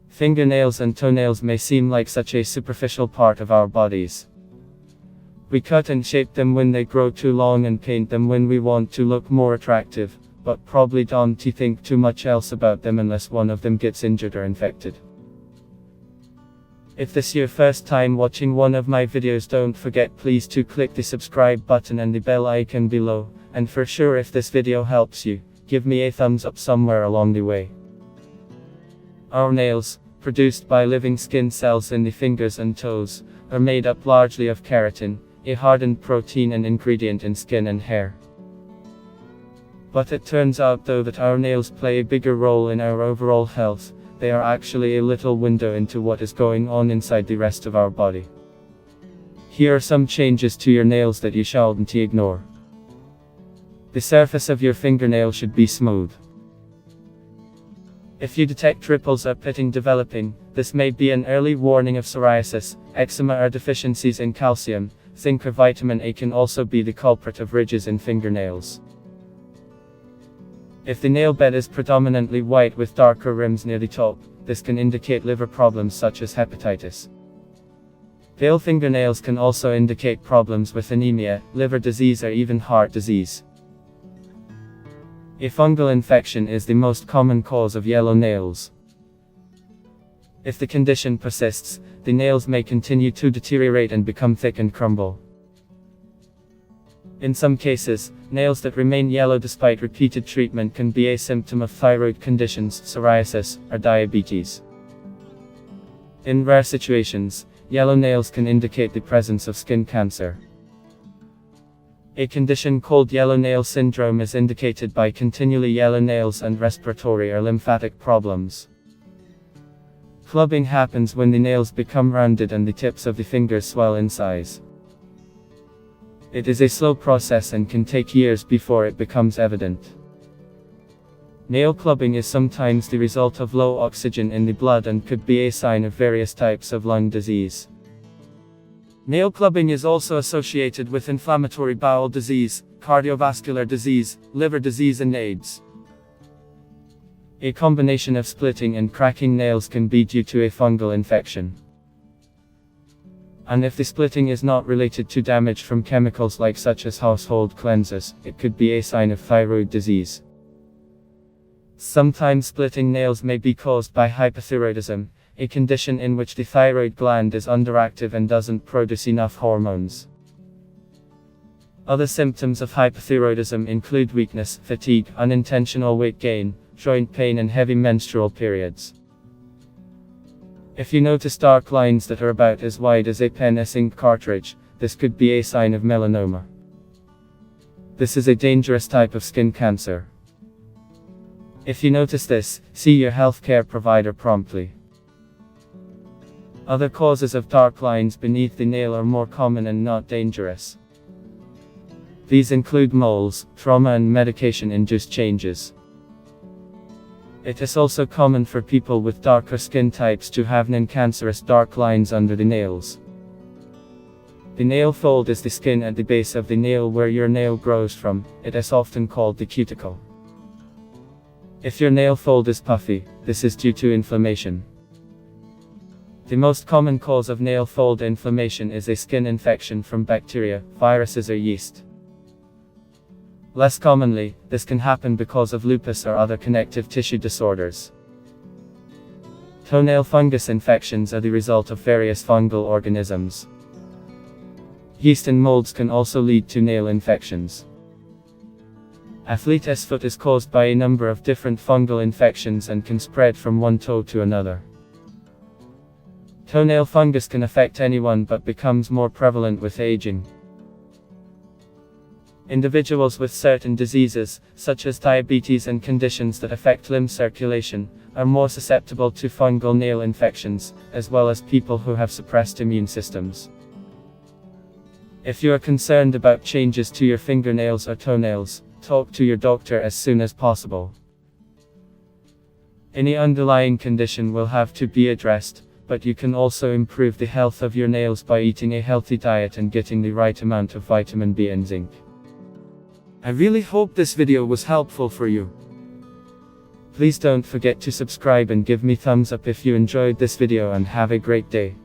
Fingernails and toenails may seem like such a superficial part of our bodies. We cut and shape them when they grow too long and paint them when we want to look more attractive, but probably don't think too much else about them unless one of them gets injured or infected. If this is your first time watching one of my videos, don't forget please to click the subscribe button and the bell icon below, and for sure if this video helps you, give me a thumbs up somewhere along the way. Our nails, produced by living skin cells in the fingers and toes, are made up largely of keratin, a hardened protein and ingredient in skin and hair. But it turns out though that our nails play a bigger role in our overall health. They are actually a little window into what is going on inside the rest of our body. Here are some changes to your nails that you shouldn't ignore. The surface of your fingernail should be smooth. If you detect ripples or pitting developing, this may be an early warning of psoriasis, eczema or deficiencies in calcium. Zinc or vitamin A can also be the culprit of ridges in fingernails. If the nail bed is predominantly white with darker rims near the top, this can indicate liver problems such as hepatitis. Pale fingernails can also indicate problems with anemia, liver disease or even heart disease. A fungal infection is the most common cause of yellow nails. If the condition persists, the nails may continue to deteriorate and become thick and crumble. In some cases, nails that remain yellow despite repeated treatment can be a symptom of thyroid conditions, psoriasis, or diabetes. In rare situations, yellow nails can indicate the presence of skin cancer. A condition called yellow nail syndrome is indicated by continually yellow nails and respiratory or lymphatic problems. Clubbing happens when the nails become rounded and the tips of the fingers swell in size. It is a slow process and can take years before it becomes evident. Nail clubbing is sometimes the result of low oxygen in the blood and could be a sign of various types of lung disease. Nail clubbing is also associated with inflammatory bowel disease, cardiovascular disease, liver disease and AIDS. A combination of splitting and cracking nails can be due to a fungal infection. And if the splitting is not related to damage from chemicals such as household cleansers, it could be a sign of thyroid disease. Sometimes splitting nails may be caused by hypothyroidism, a condition in which the thyroid gland is underactive and doesn't produce enough hormones. Other symptoms of hypothyroidism include weakness, fatigue, unintentional weight gain, joint pain and heavy menstrual periods. If you notice dark lines that are about as wide as a pen ink cartridge, this could be a sign of melanoma. This is a dangerous type of skin cancer. If you notice this, see your healthcare provider promptly. Other causes of dark lines beneath the nail are more common and not dangerous. These include moles, trauma and medication-induced changes. It is also common for people with darker skin types to have non-cancerous dark lines under the nails. The nail fold is the skin at the base of the nail where your nail grows from. It is often called the cuticle. If your nail fold is puffy, this is due to inflammation. The most common cause of nail fold inflammation is a skin infection from bacteria, viruses or yeast. Less commonly, this can happen because of lupus or other connective tissue disorders. Toenail fungus infections are the result of various fungal organisms. Yeast and molds can also lead to nail infections. Athlete's foot is caused by a number of different fungal infections and can spread from one toe to another. Toenail fungus can affect anyone but becomes more prevalent with aging. Individuals with certain diseases, such as diabetes and conditions that affect limb circulation, are more susceptible to fungal nail infections, as well as people who have suppressed immune systems. If you are concerned about changes to your fingernails or toenails, talk to your doctor as soon as possible. Any underlying condition will have to be addressed, but you can also improve the health of your nails by eating a healthy diet and getting the right amount of vitamin B and zinc. I really hope this video was helpful for you. Please don't forget to subscribe and give me thumbs up if you enjoyed this video, and have a great day.